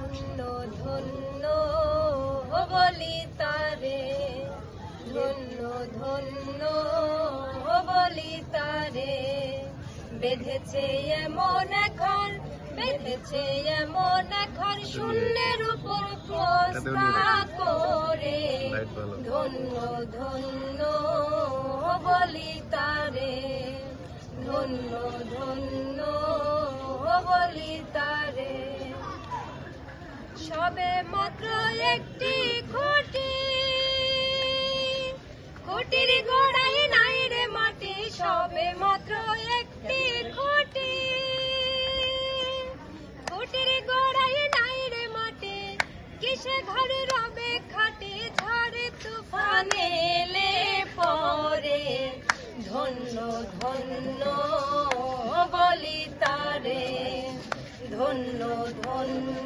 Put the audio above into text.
ধন্য ধন্য বলি তারে, ধন্য ধন্য বলি তারে। বেঁধেছে এমন ঘর, বেঁধেছে এমন ঘর, শূন্যের উপর প্রস্তাব করে। ধন্য ধন্য বলি তারে, ধন্য ধন্য বলি তারে। সবে মাত্র একটি খুঁটি, খুঁটির গোড়ায় নাই রে মাটি। সবে মাত্র একটি খুঁটি, খুঁটির গোড়ায় নাই রে মাটি। কিসে ঘর রবে খাটি, ঝড়ে তুফানে এলে পরে। ধন্য ধন্য বলি তারে, ধন্য ধন্য